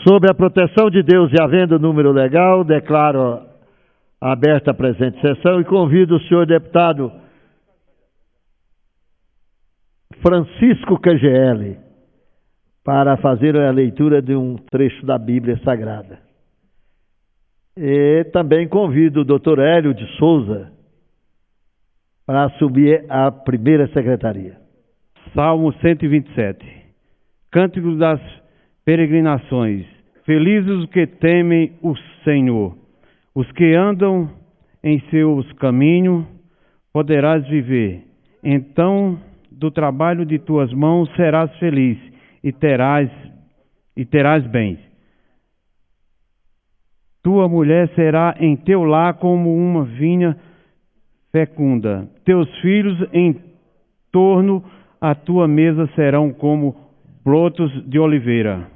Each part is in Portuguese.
Sob a proteção de Deus e havendo número legal, declaro aberta a presente sessão e convido o senhor deputado Francisco KGL para fazer a leitura de um trecho da Bíblia Sagrada. E também convido o doutor Hélio de Souza para assumir a primeira secretaria. Salmo 127. Cântico das peregrinações. Felizes os que temem o Senhor, os que andam em seus caminhos, poderás viver. Então, do trabalho de tuas mãos serás feliz e terás bens. Tua mulher será em teu lar como uma vinha fecunda. Teus filhos em torno à tua mesa serão como brotos de oliveira.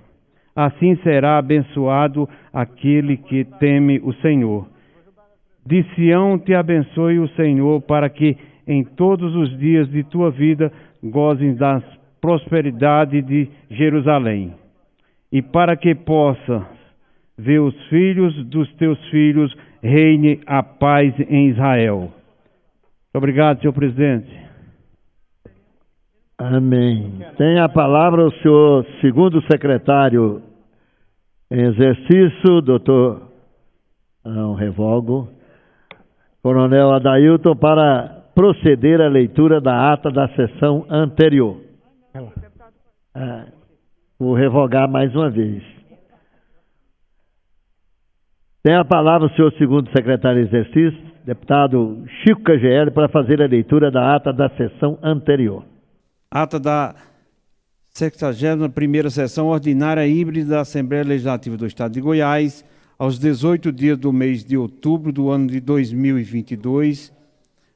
Assim será abençoado aquele que teme o Senhor. De Sião te abençoe o Senhor, para que em todos os dias de tua vida gozem da prosperidade de Jerusalém. E para que possas ver os filhos dos teus filhos, reine a paz em Israel. Obrigado, senhor presidente. Amém. Tem a palavra o senhor segundo secretário em exercício, doutor, não revogo, coronel Adailton, para proceder à leitura da ata da sessão anterior. Vou revogar mais uma vez. Tem a palavra o senhor segundo secretário de exercício, deputado Chico KGL, para fazer a leitura da ata da sessão anterior. Ata da 61ª sessão ordinária híbrida da Assembleia Legislativa do Estado de Goiás, aos 18 dias do mês de outubro do ano de 2022,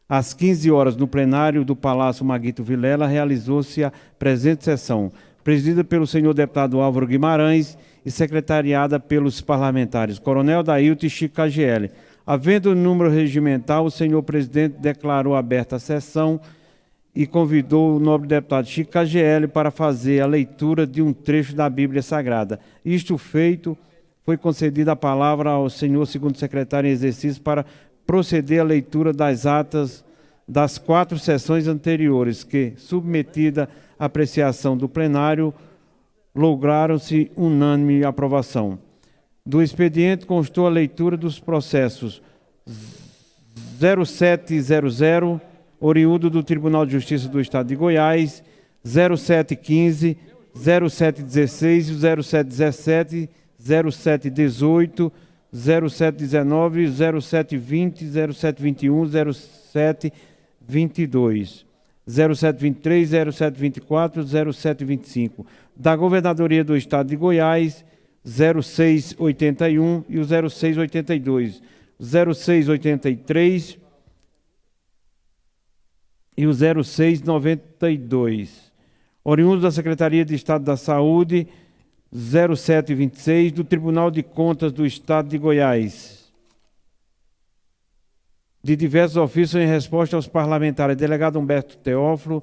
às 15 horas, no plenário do Palácio Maguito Vilela, realizou-se a presente sessão, presidida pelo senhor deputado Álvaro Guimarães e secretariada pelos parlamentares Coronel Adailton e Chico KGL. Havendo número regimental, o senhor presidente declarou aberta a sessão e convidou o nobre deputado Chico KGL para fazer a leitura de um trecho da Bíblia Sagrada. Isto feito, foi concedida a palavra ao senhor segundo secretário em exercício para proceder à leitura das atas das 4 sessões anteriores, que, submetida à apreciação do plenário, lograram-se unânime aprovação. Do expediente constou a leitura dos processos 0700, oriundo do Tribunal de Justiça do Estado de Goiás, 0715, 0716, 0717, 0718, 0719, 0720, 0721, 0722, 0723, 0724, 0725, da Governadoria do Estado de Goiás, 0681 e o 0682, 0683 e o 0692, oriundo da Secretaria de Estado da Saúde, 0726, do Tribunal de Contas do Estado de Goiás, de diversos ofícios em resposta aos parlamentares, delegado Humberto Teófilo,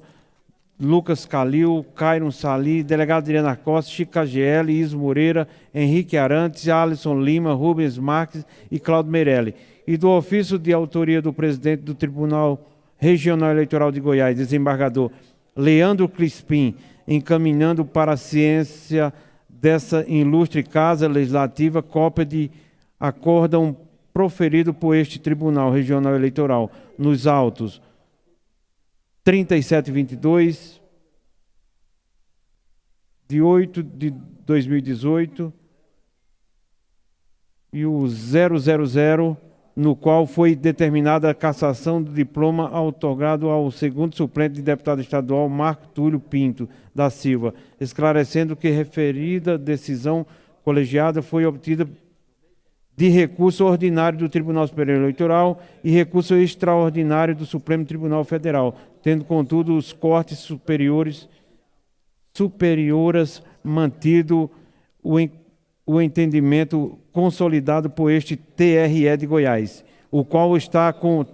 Lucas Calil, Cairon Sali, delegado Adriana Costa, Chico KGL, Iso Moreira, Henrique Arantes, Alisson Lima, Rubens Marques e Cláudio Meirelli, e do ofício de autoria do presidente do Tribunal Regional Eleitoral de Goiás, desembargador Leandro Crispim, encaminhando para a ciência dessa ilustre Casa Legislativa cópia de acórdão proferido por este Tribunal Regional Eleitoral nos autos 3722, de 8 de 2018, e o 000, no qual foi determinada a cassação do diploma outorgado ao segundo suplente de deputado estadual Marco Túlio Pinto da Silva, esclarecendo que referida decisão colegiada foi obtida de recurso ordinário do Tribunal Superior Eleitoral e recurso extraordinário do Supremo Tribunal Federal, tendo, contudo, os cortes superiores mantido o entendimento consolidado por este TRE de Goiás, o qual está com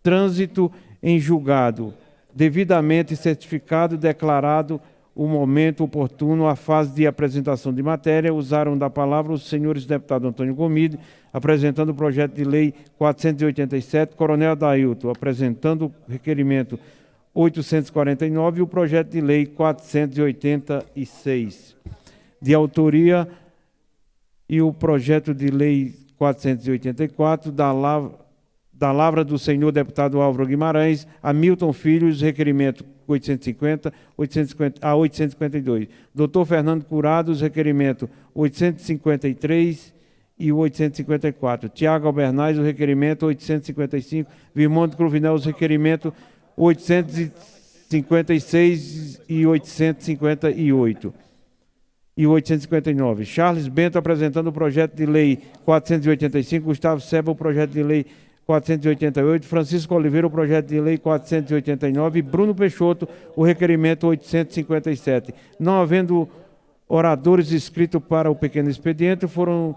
trânsito em julgado, devidamente certificado, declarado o momento oportuno, a fase de apresentação de matéria, usaram da palavra os senhores deputados Antônio Gomide, apresentando o projeto de lei 487, Coronel Adailton, apresentando o requerimento 849 e o projeto de lei 486. De autoria e o projeto de lei 484 da lavra do senhor deputado Álvaro Guimarães, Hamilton Filhos, requerimento 850 a 852. Doutor Fernando Curados, requerimento 853 e o 854. Tiago Albernaz, o requerimento 855. Virmonte Cruvinel, os requerimento 856 e 858. E 859. Charles Bento apresentando o projeto de lei 485, Gustavo Seba o projeto de lei 488, Francisco Oliveira o projeto de lei 489 e Bruno Peixoto o requerimento 857. Não havendo oradores inscritos para o pequeno expediente, foram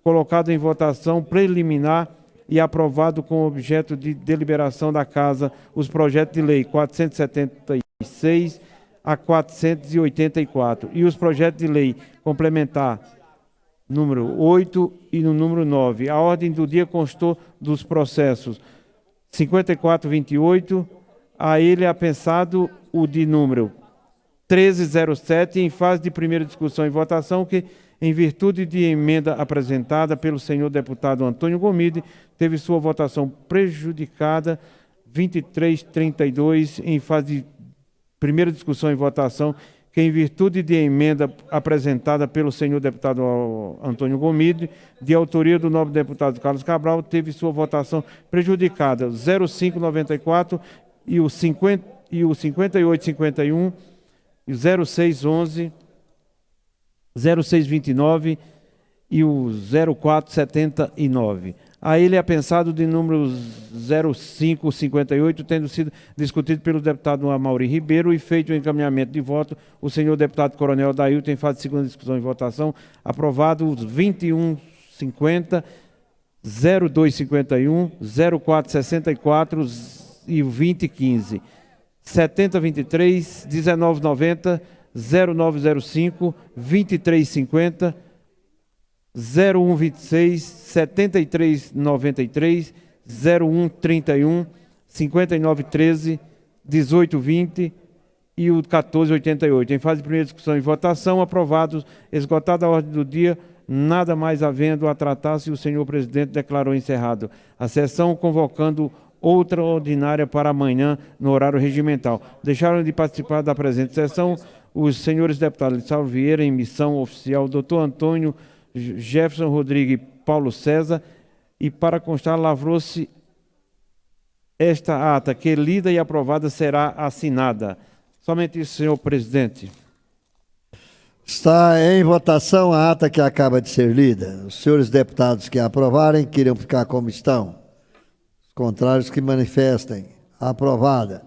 colocados em votação preliminar e aprovado com objeto de deliberação da Casa os projetos de lei 476 a 484 e os projetos de lei complementar número 8 e no número 9. A ordem do dia constou dos processos 5428, a ele apensado o de número 1307, em fase de primeira discussão e votação, que, em virtude de emenda apresentada pelo senhor deputado Antônio Gomide, teve sua votação prejudicada 2332, em fase de primeira discussão e votação, que, em virtude de emenda apresentada pelo senhor deputado Antônio Gomide, de autoria do nobre deputado Carlos Cabral, teve sua votação prejudicada 0594 e o 5851 e o 0611, 0629 e o 0479. A ele é pensado de número 0558, tendo sido discutido pelo deputado Amaury Ribeiro e feito o encaminhamento de voto, o senhor deputado Coronel Adailton, em fase de segunda discussão e votação, aprovado os 2150, 0251, 0464 e o 2015. 7023, 1990, 0905, 2350, 0126, 7393, 0131, 5913, 1820 e o 1488. Em fase de primeira discussão e votação, aprovados, esgotada a ordem do dia, nada mais havendo a tratar-se, o senhor presidente declarou encerrado a sessão, convocando outra ordinária para amanhã, no horário regimental. Deixaram de participar da presente sessão os senhores deputados Lissalvo Vieira, em missão oficial, doutor Antônio Jefferson Rodrigues e Paulo César, e para constar, lavrou-se esta ata, que lida e aprovada será assinada. Somente isso, senhor presidente. Está em votação a ata que acaba de ser lida. Os senhores deputados que aprovarem, queiram ficar como estão. Os contrários que manifestem. Aprovada.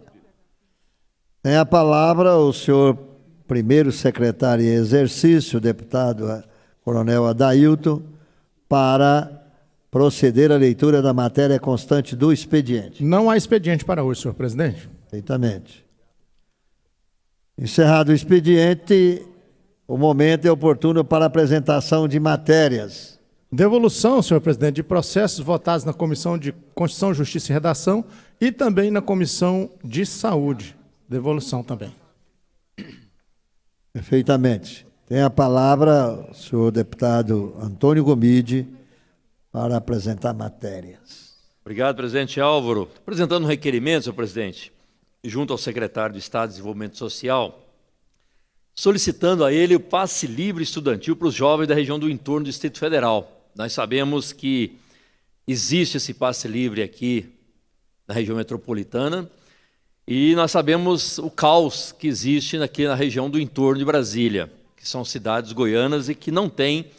Tem a palavra o senhor primeiro secretário em exercício, deputado Coronel Adailton, para proceder à leitura da matéria constante do expediente. Não há expediente para hoje, senhor presidente. Perfeitamente. Encerrado o expediente, o momento é oportuno para apresentação de matérias. Devolução, senhor presidente, de processos votados na Comissão de Constituição, Justiça e Redação e também na Comissão de Saúde. Devolução também. Perfeitamente. Tem a palavra o senhor deputado Antônio Gomide para apresentar matérias. Obrigado, presidente Álvaro. Apresentando um requerimento, senhor presidente, junto ao secretário de Estado de Desenvolvimento Social, solicitando a ele o passe livre estudantil para os jovens da região do entorno do Distrito Federal. Nós sabemos que existe esse passe livre aqui na região metropolitana e nós sabemos o caos que existe aqui na região do entorno de Brasília, que são cidades goianas e que não têm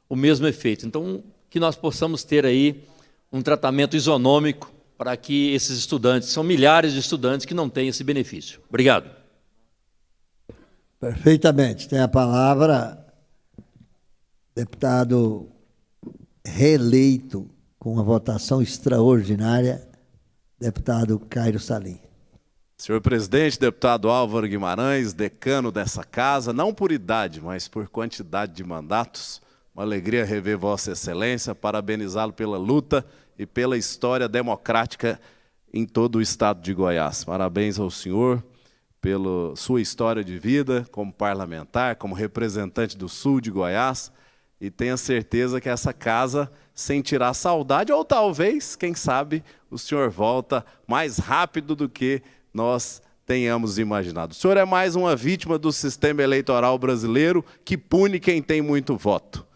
o mesmo efeito. Então, que nós possamos ter aí um tratamento isonômico para que esses estudantes, são milhares de estudantes que não têm esse benefício. Obrigado. Perfeitamente. Tem a palavra deputado reeleito com uma votação extraordinária, deputado Cairo Salim. Senhor presidente, deputado Álvaro Guimarães, decano dessa casa, não por idade, mas por quantidade de mandatos, uma alegria rever Vossa Excelência, parabenizá-lo pela luta e pela história democrática em todo o estado de Goiás. Parabéns ao senhor pela sua história de vida como parlamentar, como representante do sul de Goiás, e tenha certeza que essa casa sentirá saudade, ou talvez, quem sabe, o senhor volta mais rápido do que nós tenhamos imaginado. O senhor é mais uma vítima do sistema eleitoral brasileiro que pune quem tem muito voto.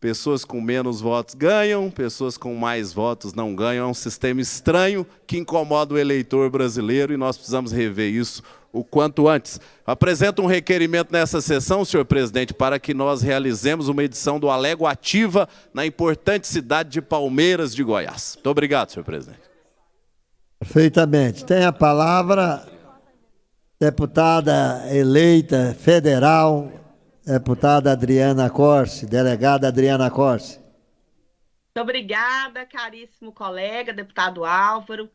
Pessoas com menos votos ganham, pessoas com mais votos não ganham. É um sistema estranho que incomoda o eleitor brasileiro e nós precisamos rever isso o quanto antes. Apresento um requerimento nessa sessão, senhor presidente, para que nós realizemos uma edição do Alego Ativa na importante cidade de Palmeiras de Goiás. Muito obrigado, senhor presidente. Perfeitamente. Tem a palavra deputada eleita federal, deputada Adriana Corse, delegada Adriana Corse. Muito obrigada, caríssimo colega, deputado Álvaro.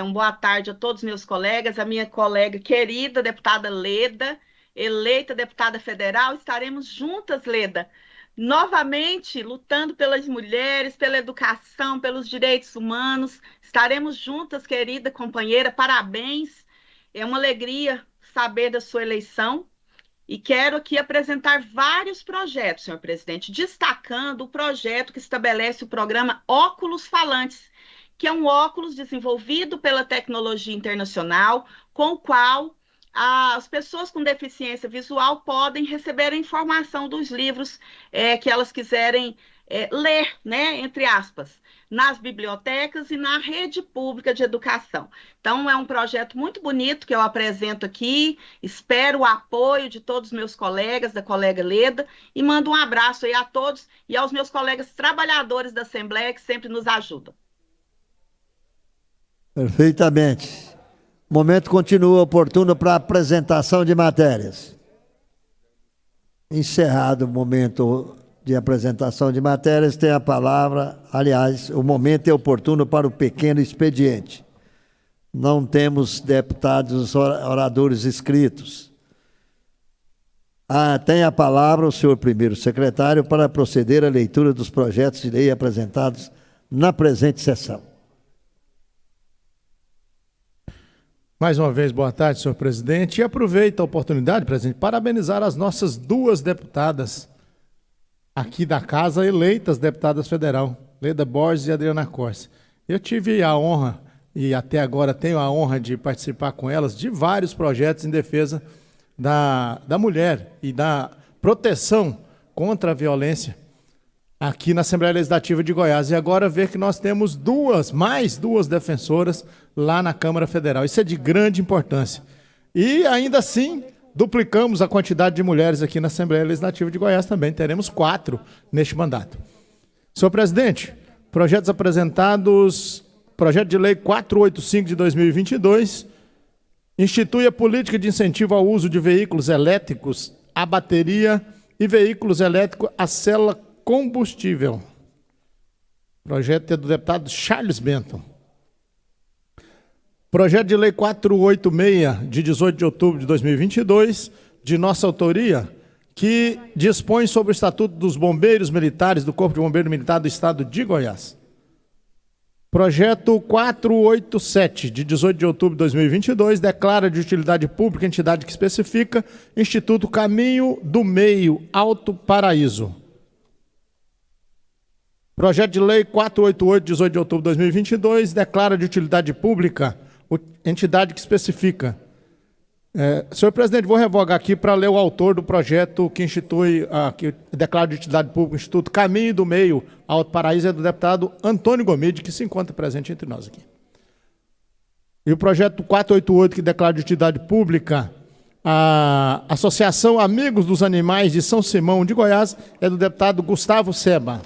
Uma boa tarde a todos os meus colegas, a minha colega querida, deputada Leda, eleita deputada federal. Estaremos juntas, Leda, novamente lutando pelas mulheres, pela educação, pelos direitos humanos. Estaremos juntas, querida companheira, parabéns. É uma alegria saber da sua eleição. E quero aqui apresentar vários projetos, senhor presidente, destacando o projeto que estabelece o programa Óculos Falantes, que é um óculos desenvolvido pela tecnologia internacional, com o qual as pessoas com deficiência visual podem receber a informação dos livros que elas quiserem ler, né, entre aspas, nas bibliotecas e na rede pública de educação. Então, é um projeto muito bonito que eu apresento aqui, espero o apoio de todos os meus colegas, da colega Leda, e mando um abraço aí a todos e aos meus colegas trabalhadores da Assembleia que sempre nos ajudam. Perfeitamente. O momento continua oportuno para apresentação de matérias. Encerrado o momento de apresentação de matérias, tem a palavra, aliás, o momento é oportuno para o pequeno expediente. Não temos deputados oradores inscritos. Tem a palavra o senhor primeiro secretário para proceder à leitura dos projetos de lei apresentados na presente sessão. Mais uma vez, boa tarde, senhor presidente. E aproveito a oportunidade, presidente, parabenizar as nossas duas deputadas aqui da casa, eleitas deputadas federal, Leda Borges e Adriana Corse. Eu tive a honra, e até agora tenho a honra de participar com elas, de vários projetos em defesa da mulher e da proteção contra a violência aqui na Assembleia Legislativa de Goiás. E agora ver que nós temos mais duas defensoras lá na Câmara Federal. Isso é de grande importância. E ainda assim, duplicamos a quantidade de mulheres aqui na Assembleia Legislativa de Goiás também. Teremos 4 neste mandato. Senhor presidente, projetos apresentados, projeto de lei 485 de 2022, institui a política de incentivo ao uso de veículos elétricos a bateria e veículos elétricos a célula combustível. O projeto é do deputado Charles Benton. Projeto de lei 486, de 18 de outubro de 2022, de nossa autoria, que dispõe sobre o Estatuto dos Bombeiros Militares do Corpo de Bombeiro Militar do Estado de Goiás. Projeto 487, de 18 de outubro de 2022, declara de utilidade pública a entidade que especifica Instituto Caminho do Meio Alto Paraíso. Projeto de lei 488, de 18 de outubro de 2022, declara de utilidade pública entidade que especifica. Senhor presidente, vou revogar aqui para ler o autor do projeto que institui, que declara de utilidade pública o Instituto Caminho do Meio Alto Paraíso, é do deputado Antônio Gomide, que se encontra presente entre nós aqui. E o projeto 488, que declara de utilidade pública a Associação Amigos dos Animais de São Simão de Goiás, é do deputado Gustavo Seba.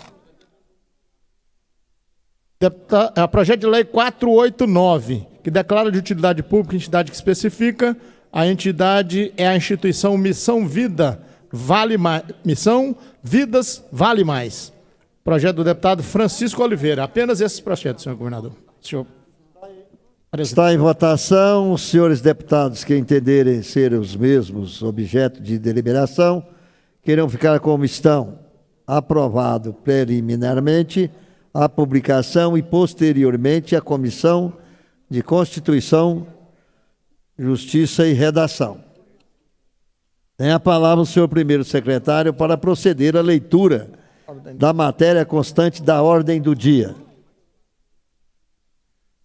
Projeto de lei 489, que declara de utilidade pública a entidade que especifica, a entidade é a instituição Missão Vidas Vale Mais. Projeto do deputado Francisco Oliveira. Apenas esses projetos, senhor governador. Senhor. Está em votação. Os senhores deputados que entenderem ser os mesmos objeto de deliberação, queiram ficar como estão. Aprovado preliminarmente a publicação e posteriormente a Comissão de Constituição, Justiça e Redação. Tem a palavra o senhor primeiro secretário para proceder à leitura da matéria constante da ordem do dia.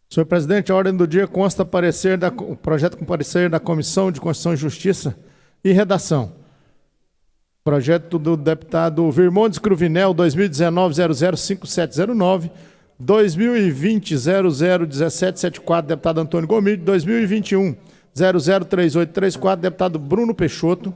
Senhor presidente, a ordem do dia consta o projeto com parecer da Comissão de Constituição e Justiça e Redação. Projeto do deputado Virmondes Cruvinel, 2019-005709, 2020-001774, deputado Antônio Gomide, 2021-003834, deputado Bruno Peixoto.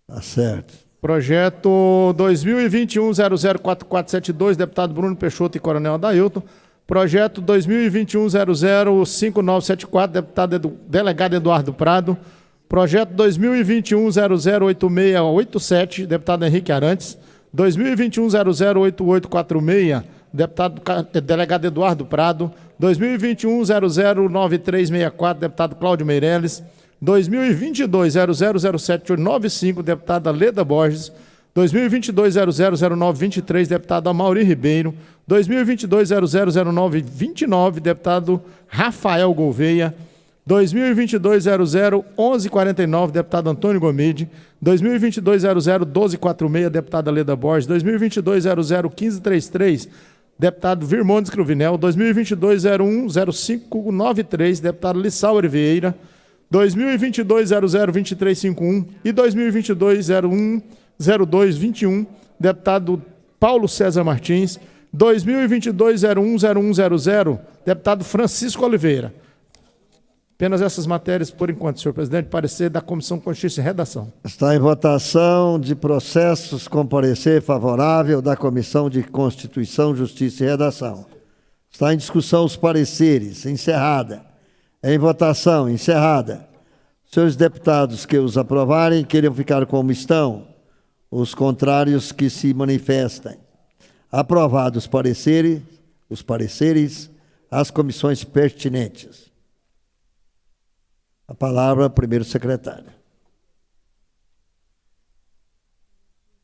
Tá certo. Projeto 2021-004472, deputado Bruno Peixoto e coronel Adailton. Projeto 2021-005974, delegado Eduardo Prado. Projeto 2021-008687, deputado Henrique Arantes. 2021-008846, delegado Eduardo Prado. 2021-009364, deputado Cláudio Meirelles. 2022-000795, deputada Leda Borges. 2022-000923, deputado Amaury Ribeiro. 2022-000929, deputado Rafael Gouveia. 2022-001149, deputado Antônio Gomide. 2022-001246, deputada Leda Borges. 2022-001533, deputado Virmondes Cruvinel. 2022-010593, deputado Lissauer Vieira. 2022-002351 e 2022-010221, deputado Paulo César Martins. 2022-010100, deputado Francisco Oliveira. Apenas essas matérias, por enquanto, senhor presidente, parecer da Comissão de Constituição e Redação. Está em votação de processos com parecer favorável da Comissão de Constituição, Justiça e Redação. Está em discussão os pareceres. Encerrada. Em votação. Encerrada. Senhores deputados que os aprovarem, queiram ficar como estão. Os contrários que se manifestem. Aprovados os pareceres, as comissões pertinentes. A palavra, primeiro secretário.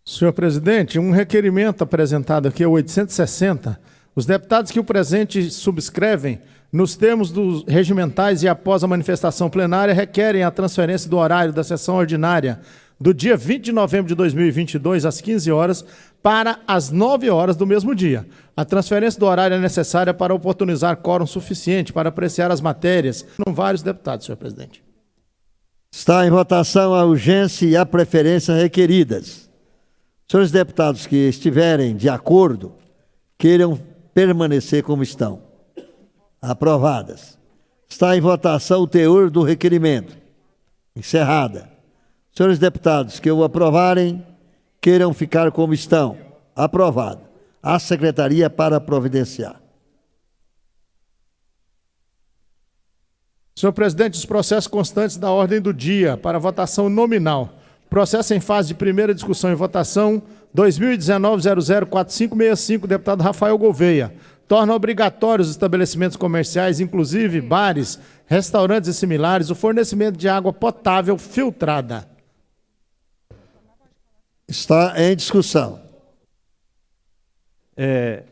Senhor presidente, um requerimento apresentado aqui, o 860. Os deputados que o presente subscrevem, nos termos dos regimentais e após a manifestação plenária, requerem a transferência do horário da sessão ordinária do dia 20 de novembro de 2022, às 15 horas, para as 9 horas do mesmo dia. A transferência do horário é necessária para oportunizar quórum suficiente para apreciar as matérias. São vários deputados, senhor presidente. Está em votação a urgência e a preferência requeridas. Senhores deputados que estiverem de acordo, queiram permanecer como estão. Aprovadas. Está em votação o teor do requerimento. Encerrada. Senhores deputados que o aprovarem, queiram ficar como estão. Aprovado. A secretaria para providenciar. Senhor presidente, os processos constantes da ordem do dia para votação nominal. Processo em fase de primeira discussão e votação, 2019-004565, deputado Rafael Gouveia. Torna obrigatórios os estabelecimentos comerciais, inclusive bares, restaurantes e similares, o fornecimento de água potável filtrada. Está em discussão.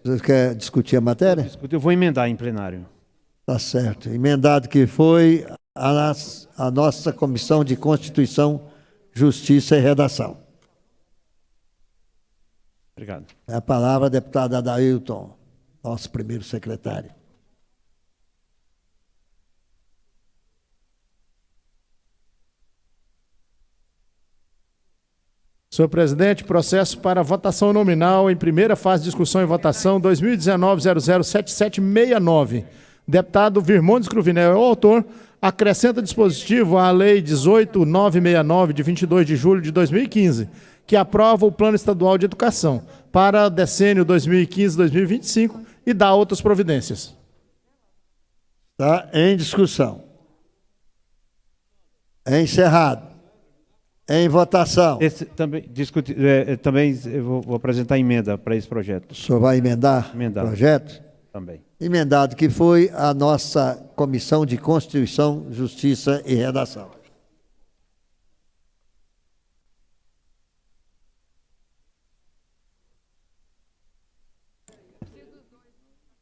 Você quer discutir a matéria? Eu vou emendar em plenário. Tá certo. Emendado que foi a nossa Comissão de Constituição, Justiça e Redação. Obrigado. É a palavra, deputado Adailton, nosso primeiro secretário. Senhor presidente, processo para votação nominal em primeira fase de discussão e votação, 2019-007769. Deputado Virmondes Cruvinel é o autor. Acrescenta dispositivo à Lei 18.969, de 22 de julho de 2015, que aprova o Plano Estadual de Educação para decênio 2015-2025 e dá outras providências. Está em discussão. É encerrado. Em votação. Esse também, também eu vou apresentar emenda para esse projeto. O senhor vai emendar o projeto? Também. emendado que foi a nossa Comissão de Constituição, Justiça e Redação.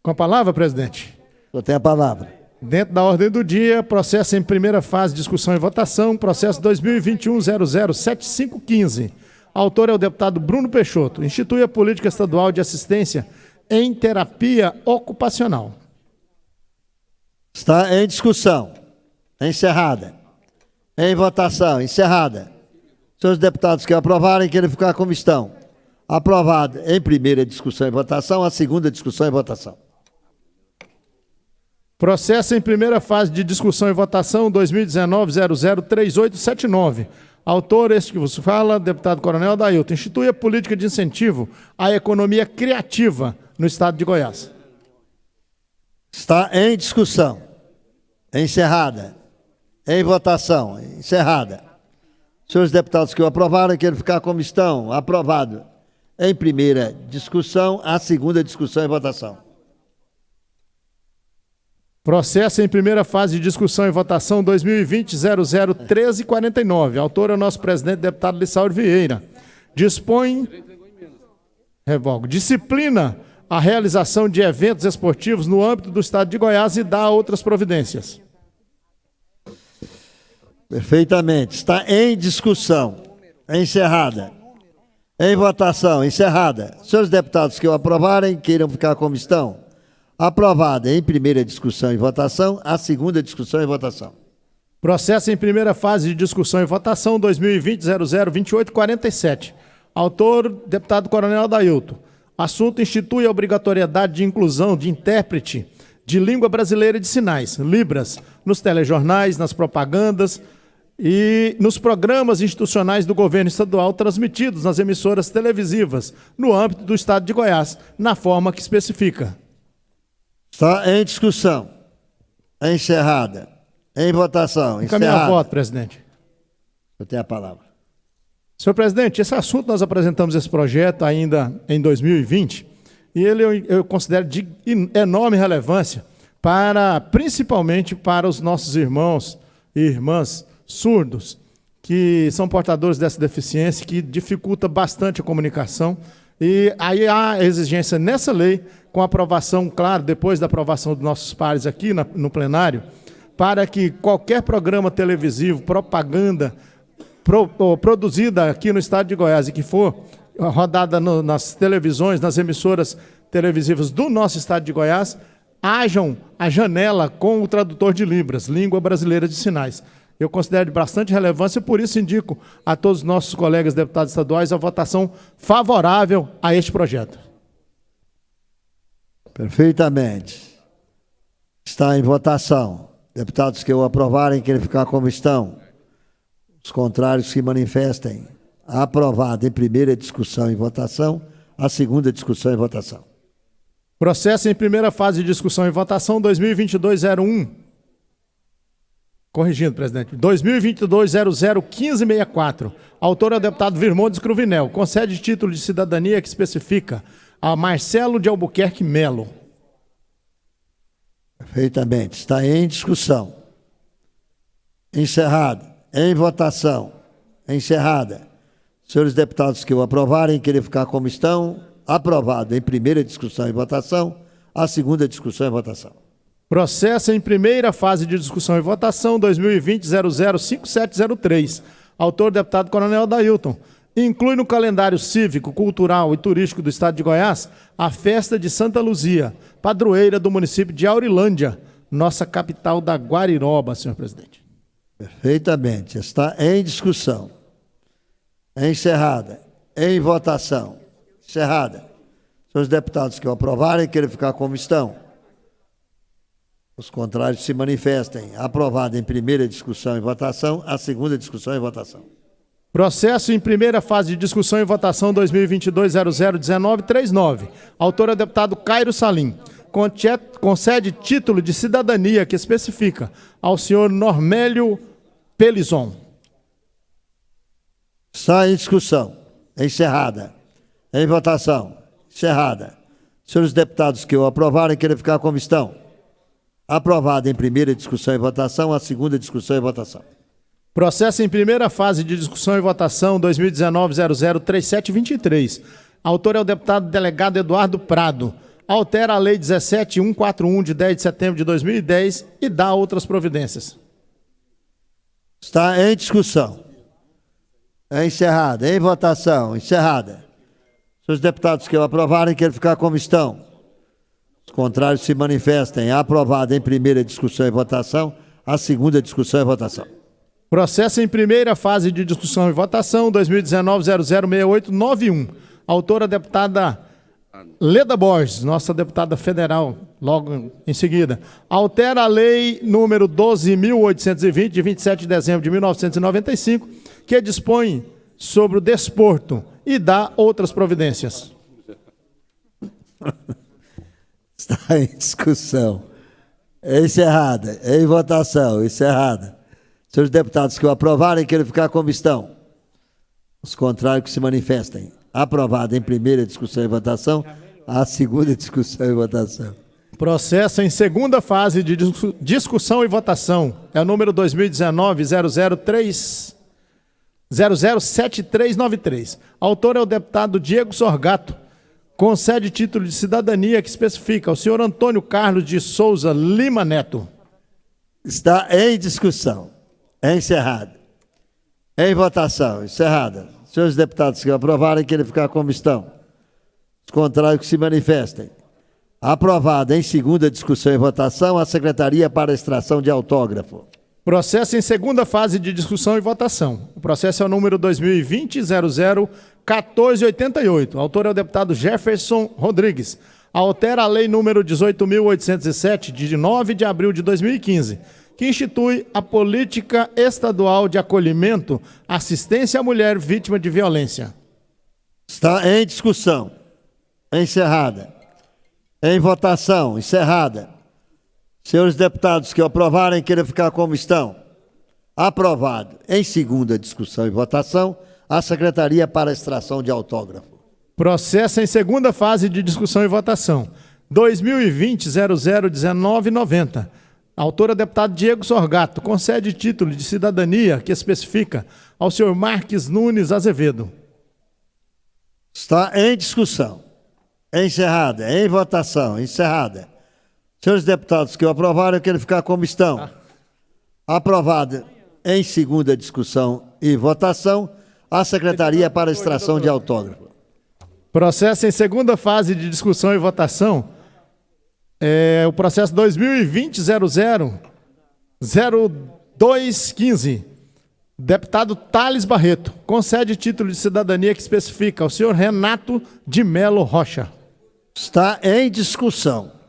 Com a palavra, presidente. O senhor tem a palavra. Dentro da ordem do dia, processo em primeira fase, discussão e votação, processo 2021-007515. Autor é o deputado Bruno Peixoto. Institui a política estadual de assistência em terapia ocupacional. Está em discussão. Encerrada. Em votação. Encerrada. Senhores deputados que aprovarem, querem ficar como estão. Aprovado em primeira discussão e votação, a segunda discussão e votação. Processo em primeira fase de discussão e votação 2019-003879. Autor, este que vos fala, deputado Coronel Adailton. Institui a política de incentivo à economia criativa no estado de Goiás. Está em discussão. Encerrada. Em votação. Encerrada. Senhores deputados que o aprovaram, querem ficar como estão. Aprovado em primeira discussão, a segunda discussão e votação. Processo em primeira fase de discussão e votação 2020-001349. Autor é o nosso presidente, deputado Lissauro Vieira. Dispõe, revogo, disciplina a realização de eventos esportivos no âmbito do estado de Goiás e dá outras providências. Perfeitamente. Está em discussão. Encerrada. Em votação. Encerrada. Senhores deputados que o aprovarem, queiram ficar como estão. Aprovada em primeira discussão e votação, a segunda discussão e votação. Processo em primeira fase de discussão e votação 2020-002847. Autor, deputado Coronel Adailton. Assunto: institui a obrigatoriedade de inclusão de intérprete de língua brasileira de sinais, Libras, nos telejornais, nas propagandas e nos programas institucionais do governo estadual transmitidos nas emissoras televisivas no âmbito do estado de Goiás, na forma que especifica. Está em discussão. Encerrada. Em votação. Encaminhar a voto, presidente. Eu tenho a palavra. Senhor presidente, esse assunto nós apresentamos esse projeto ainda em 2020 e ele eu considero de enorme relevância principalmente para os nossos irmãos e irmãs surdos, que são portadores dessa deficiência, que dificulta bastante a comunicação. E aí há exigência nessa lei, com aprovação, claro, depois da aprovação dos nossos pares aqui no plenário, para que qualquer programa televisivo, propaganda produzida aqui no estado de Goiás e que for rodada nas televisões, nas emissoras televisivas do nosso estado de Goiás, hajam a janela com o tradutor de Libras, língua brasileira de sinais. Eu considero de bastante relevância e por isso indico a todos os nossos colegas deputados estaduais a votação favorável a este projeto. Perfeitamente. Está em votação. Deputados que o aprovarem, querem ficar como estão. Os contrários que manifestem. Aprovado em primeira discussão e votação, a segunda discussão e votação. Processo em primeira fase de discussão e votação 2022-01. Corrigindo, presidente. 2022-001564. Autor é o deputado Virmondes Cruvinel. Concede título de cidadania que especifica a Marcelo de Albuquerque Melo. Perfeitamente. Está em discussão. Encerrado. Em votação. Encerrada. Senhores deputados que o aprovarem, querem ficar como estão. Aprovado em primeira discussão e votação. A segunda discussão e votação. Processo em primeira fase de discussão e votação 2020-005703. Autor, deputado Coronel Adailton. Inclui no calendário cívico, cultural e turístico do estado de Goiás a festa de Santa Luzia, padroeira do município de Aurilândia, nossa capital da Guariroba, senhor presidente. Perfeitamente. Está em discussão. Encerrada. Em votação. Encerrada. Senhores deputados que o aprovarem, querem ficar como estão. Os contrários se manifestem. Aprovado em primeira discussão e votação, a segunda discussão e votação. Processo em primeira fase de discussão e votação 2022-001939. Autor é o deputado Cairo Salim. Concede título de cidadania que especifica ao senhor Normélio Pelizon. Está em discussão. Encerrada. Em votação. Encerrada. Senhores deputados que o aprovarem, querem ficar como estão. Aprovado em primeira discussão e votação, a segunda discussão e votação. Processo em primeira fase de discussão e votação 2019-003723. Autor é o deputado delegado Eduardo Prado. Altera a Lei 17.141, de 10 de setembro de 2010 e dá outras providências. Está em discussão. É encerrada. Em votação. Encerrada. Senhores deputados que o aprovarem, querem ficar como estão. Os contrários se manifestem. Aprovado em primeira discussão e votação, a segunda discussão e votação. Processo em primeira fase de discussão e votação 2019-006891. Autora a deputada Leda Borges, nossa deputada federal, logo em seguida. Altera a lei número 12.820, de 27 de dezembro de 1995, que dispõe sobre o desporto e dá outras providências. Está em discussão. Encerrada. Em votação. Encerrada. Senhores deputados que o aprovarem, querem ficar como estão. Os contrários que se manifestem. Aprovado em primeira discussão e votação, a segunda discussão e votação. Processo em segunda fase de discussão e votação. É o número 2019-007393. Autor é o deputado Diego Sorgato. Concede título de cidadania que especifica ao senhor Antônio Carlos de Souza Lima Neto. Está em discussão. Encerrado. Em votação. Encerrada. Senhores deputados que aprovarem, querem ficar como estão. Os contrários que se manifestem. Aprovado em segunda discussão e votação, a Secretaria para extração de autógrafo. Processo em segunda fase de discussão e votação. O processo é o número 2020-001488. Autor é o deputado Jefferson Rodrigues. Altera a lei número 18.807, de 9 de abril de 2015, que institui a política estadual de acolhimento, assistência à mulher vítima de violência. Está em discussão. Encerrada. Em votação. Encerrada. Senhores deputados que o aprovarem, querem ficar como estão. Aprovado. Em segunda discussão e votação, a Secretaria para extração de autógrafo. Processo em segunda fase de discussão e votação. 2020-001990. Autora deputado Diego Sorgato. Concede título de cidadania que especifica ao senhor Marques Nunes Azevedo. Está em discussão. Encerrada. Em votação. Encerrada. Senhores deputados que o aprovaram, querem ficar como estão. Aprovado em segunda discussão e votação, a Secretaria para extração de autógrafo. Processo em segunda fase de discussão e votação. O processo 2020-000215. Deputado Thales Barreto. Concede título de cidadania que especifica ao senhor Renato de Melo Rocha. Está em discussão.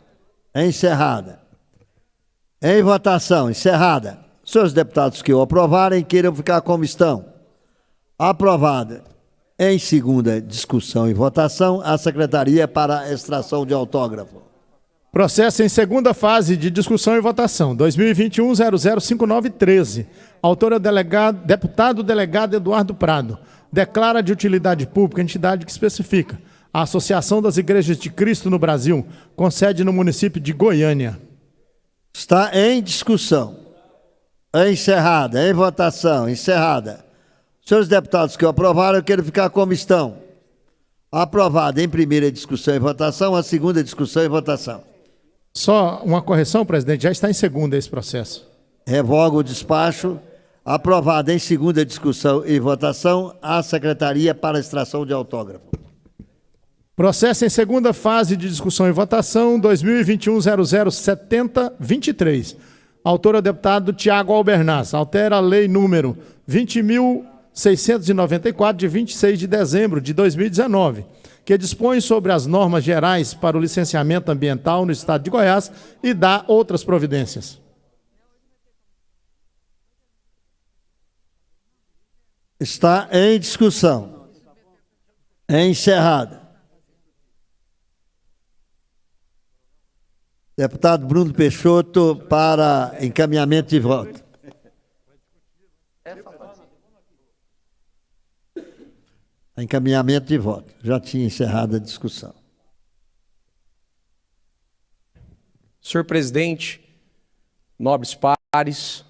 Encerrada. Em votação. Encerrada. Senhores deputados que o aprovarem, queiram ficar como estão. Aprovada. Em segunda discussão e votação, a Secretaria para extração de autógrafo. Processo em segunda fase de discussão e votação. 2021-005913. Autor é o deputado delegado Eduardo Prado. Declara de utilidade pública a entidade que especifica. A Associação das Igrejas de Cristo no Brasil, com sede no município de Goiânia. Está em discussão. Encerrada. Em votação. Encerrada. Senhores deputados que o aprovaram, eu quero ficar como estão. Aprovado em primeira discussão e votação, a segunda discussão e votação. Só uma correção, presidente, já está em segunda esse processo. Revogo o despacho. Aprovado em segunda discussão e votação, a Secretaria para extração de autógrafo. Processo em segunda fase de discussão e votação, 2021-007023. Autor é o deputado Tiago Albernaz. Altera a lei número 20.694, de 26 de dezembro de 2019, que dispõe sobre as normas gerais para o licenciamento ambiental no estado de Goiás e dá outras providências. Está em discussão. Encerrada. Deputado Bruno Peixoto, para encaminhamento de voto. Encaminhamento de voto. Já tinha encerrado a discussão. Senhor presidente, nobres pares,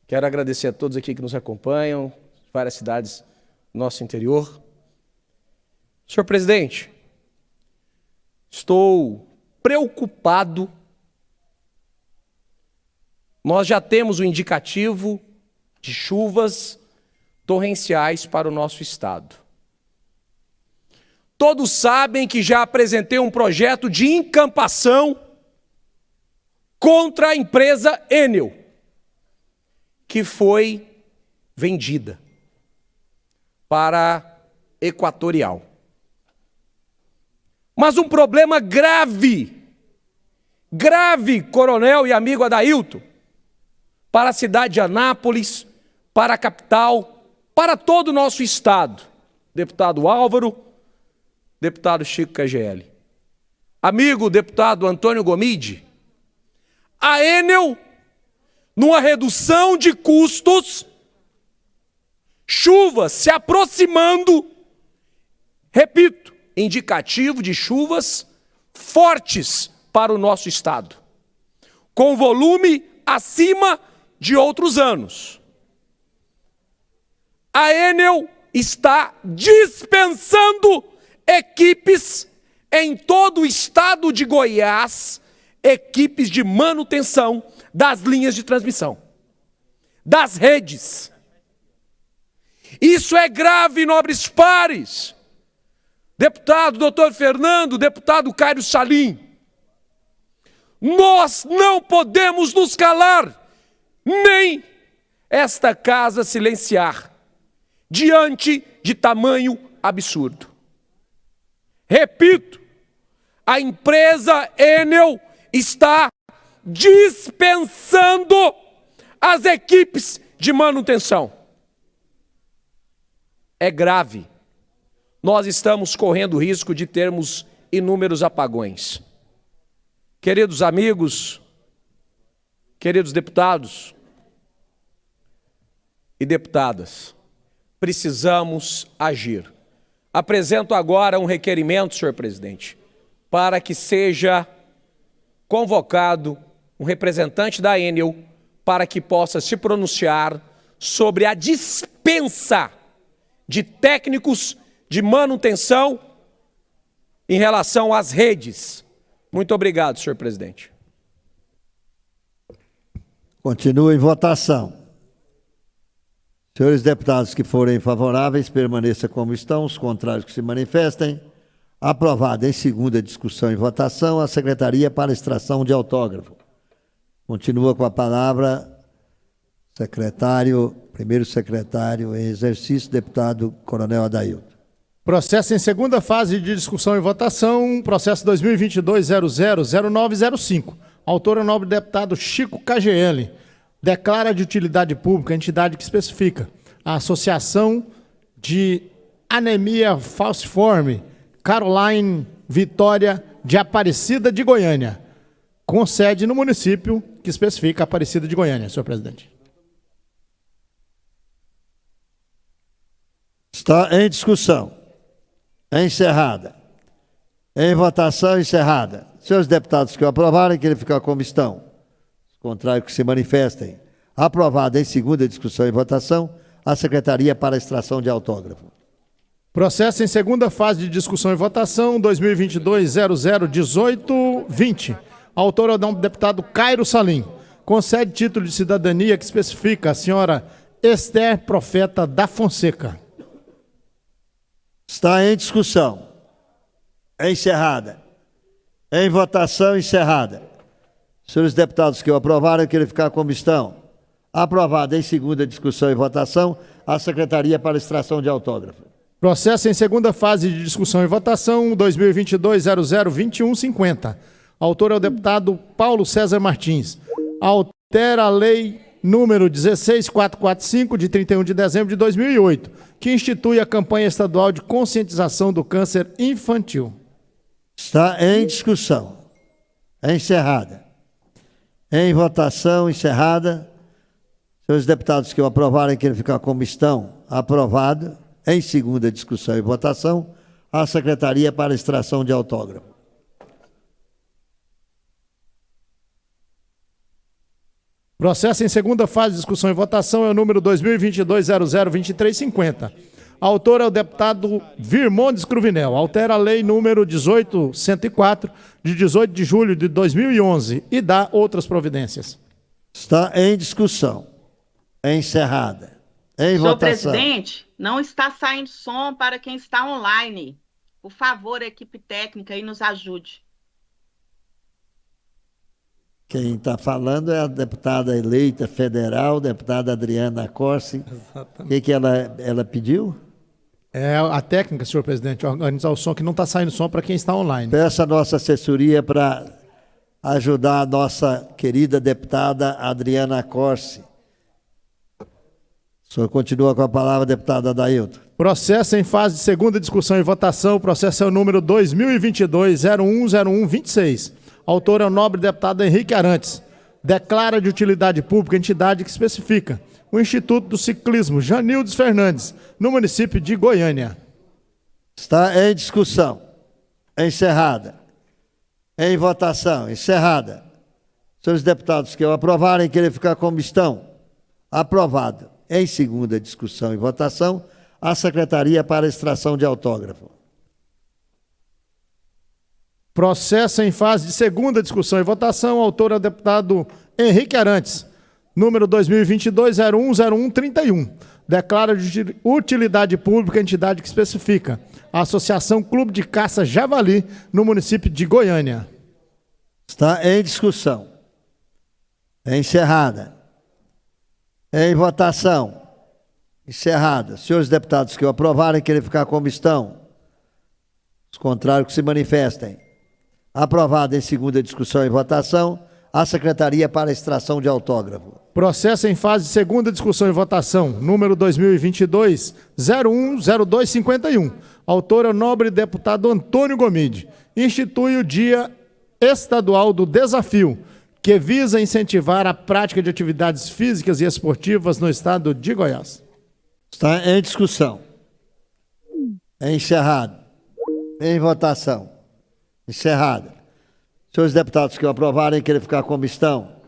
quero agradecer a todos aqui que nos acompanham, várias cidades do nosso interior. Senhor presidente, estou preocupado. Nós já temos o indicativo de chuvas torrenciais para o nosso estado. Todos sabem que já apresentei um projeto de encampação contra a empresa Enel, que foi vendida para Equatorial. Mas um problema grave, coronel e amigo Adailton, para a cidade de Anápolis, para a capital, para todo o nosso estado. Deputado Álvaro, deputado Chico KGL. Amigo deputado Antônio Gomide, a Enel, numa redução de custos, chuvas se aproximando, repito, indicativo de chuvas fortes para o nosso estado, com volume acima de outros anos. A Enel está dispensando equipes em todo o estado de Goiás, equipes de manutenção das linhas de transmissão, das redes. Isso é grave, nobres pares. Deputado doutor Fernando, deputado Caio Salim, nós não podemos nos calar, nem esta casa silenciar, diante de tamanho absurdo. Repito, a empresa Enel está dispensando as equipes de manutenção. É grave. Nós estamos correndo o risco de termos inúmeros apagões. Queridos amigos, queridos deputados e deputadas, precisamos agir. Apresento agora um requerimento, senhor presidente, para que seja convocado um representante da Enel para que possa se pronunciar sobre a dispensa de técnicos de manutenção em relação às redes. Muito obrigado, senhor presidente. Continua em votação. Senhores deputados que forem favoráveis, permaneçam como estão. Os contrários que se manifestem. Aprovado em segunda discussão e votação, a Secretaria para extração de autógrafo. Continua com a palavra primeiro secretário em exercício, deputado Coronel Adailton. Processo em segunda fase de discussão e votação, processo 2022-000905. Autor é o nobre deputado Chico KGL. Declara de utilidade pública a entidade que especifica a Associação de Anemia Falciforme Caroline Vitória de Aparecida de Goiânia, com sede no município que especifica Aparecida de Goiânia, senhor presidente. Está em discussão. Encerrada. Em votação, encerrada. Senhores deputados que o aprovarem, que ele ficar como estão. Os contrários que se manifestem. Aprovado em segunda discussão e votação, a Secretaria para extração de autógrafo. Processo em segunda fase de discussão e votação, 2022-001820. Autor é o deputado Caio Salim. Concede título de cidadania que especifica a senhora Esther Profeta da Fonseca. Está em discussão. Encerrada. Em votação, encerrada. Senhores deputados que o aprovaram, que ele ficar como estão. Aprovado em segunda discussão e votação, a Secretaria para extração de autógrafo. Processo em segunda fase de discussão e votação, 2022-002150. Autor é o deputado Paulo César Martins. Altera a lei número 16445, de 31 de dezembro de 2008, que institui a campanha estadual de conscientização do câncer infantil. Está em discussão. Encerrada. Em votação, encerrada. Senhores deputados que o aprovarem, que ele ficar como estão. Aprovado. Em segunda discussão e votação, a Secretaria para extração de autógrafo. Processo em segunda fase de discussão e votação é o número 2022-002350. Autor é o deputado Virmondes Cruvinel. Altera a lei número 18.104, de 18 de julho de 2011 e dá outras providências. Está em discussão. Encerrada. Em Senhor votação. presidente, não está saindo som para quem está online. Por favor, a equipe técnica aí nos ajude. Quem está falando é a deputada eleita federal, deputada Adriana Corsi. O que ela pediu? É a técnica, senhor presidente, organizar o som, que não está saindo som para quem está online. Peço a nossa assessoria para ajudar a nossa querida deputada Adriana Corsi. O senhor continua com a palavra, deputada Adailton. Processo em fase de segunda discussão e votação. O processo é o número 2022-010126. Autor é o nobre deputado Henrique Arantes. Declara de utilidade pública a entidade que especifica o Instituto do Ciclismo Janildes Fernandes, no município de Goiânia. Está em discussão. Encerrada. Em votação. Encerrada. Senhores deputados que o aprovarem, querem ficar como estão? Aprovado. Em segunda discussão e votação, a Secretaria para extração de autógrafo. Processo em fase de segunda discussão e votação. Autor é o deputado Henrique Arantes. Número 2022-010131. Declara de utilidade pública a entidade que especifica a Associação Clube de Caça Javali, no município de Goiânia. Está em discussão. Encerrada. Em votação. Encerrada. Senhores deputados que o aprovarem, querem ficar como estão? Os contrários que se manifestem. Aprovado em segunda discussão e votação, a Secretaria para extração de autógrafo. Processo em fase de segunda discussão e votação, número 2022-010251. Autor é o nobre deputado Antônio Gomide. Institui o Dia Estadual do Desafio, que visa incentivar a prática de atividades físicas e esportivas no estado de Goiás. Está em discussão. Encerrado. Em votação. Encerrada. Senhores deputados que o aprovarem, querem ficar como estão?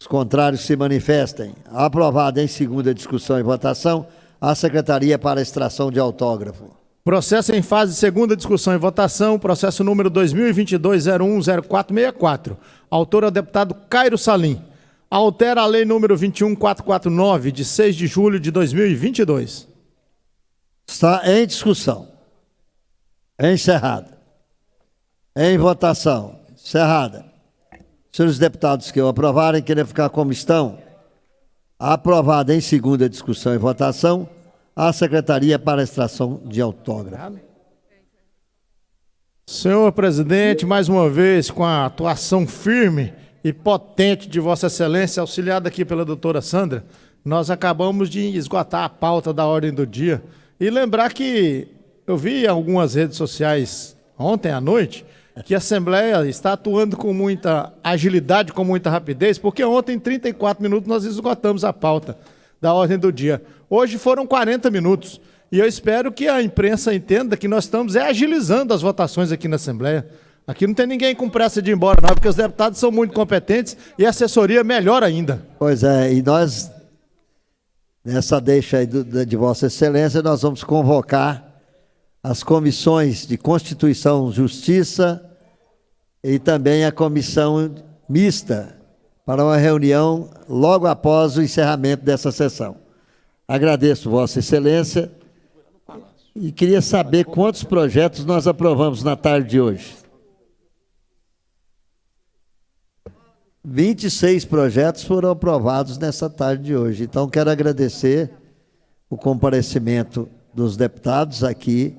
Os contrários se manifestem. Aprovado em segunda discussão e votação, a Secretaria para extração de autógrafo. Processo em fase de segunda discussão e votação, processo número 2022-010464. Autor é o deputado Cairo Salim. Altera a lei número 21449, de 6 de julho de 2022. Está em discussão. Encerrada. Em votação. Encerrada. Senhores deputados que o aprovarem, querem ficar como estão? Aprovado em segunda discussão e votação, a Secretaria para extração de autógrafo. Senhor presidente, mais uma vez, com a atuação firme e potente de Vossa Excelência, auxiliada aqui pela doutora Sandra, nós acabamos de esgotar a pauta da ordem do dia. E lembrar que eu vi em algumas redes sociais ontem à noite que a Assembleia está atuando com muita agilidade, com muita rapidez, porque ontem, em 34 minutos, nós esgotamos a pauta da ordem do dia. Hoje foram 40 minutos. E eu espero que a imprensa entenda que nós estamos agilizando as votações aqui na Assembleia. Aqui não tem ninguém com pressa de ir embora, não, porque os deputados são muito competentes e a assessoria melhor ainda. Pois é, e nós, nessa deixa aí de Vossa Excelência, nós vamos convocar as comissões de Constituição, Justiça e também a comissão mista para uma reunião logo após o encerramento dessa sessão. Agradeço Vossa Excelência e queria saber quantos projetos nós aprovamos na tarde de hoje. 26 projetos foram aprovados nessa tarde de hoje. Então, quero agradecer o comparecimento dos deputados aqui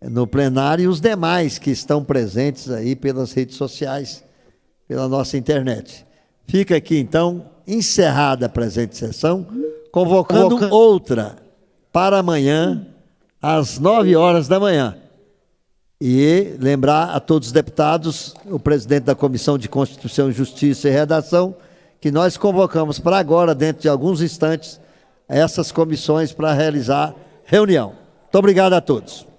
no plenário e os demais que estão presentes aí pelas redes sociais, pela nossa internet. Fica aqui, então, encerrada a presente sessão, convocando outra para amanhã, às 9 horas da manhã. E lembrar a todos os deputados, o presidente da Comissão de Constituição, Justiça e Redação, que nós convocamos para agora, dentro de alguns instantes, essas comissões para realizar reunião. Muito obrigado a todos.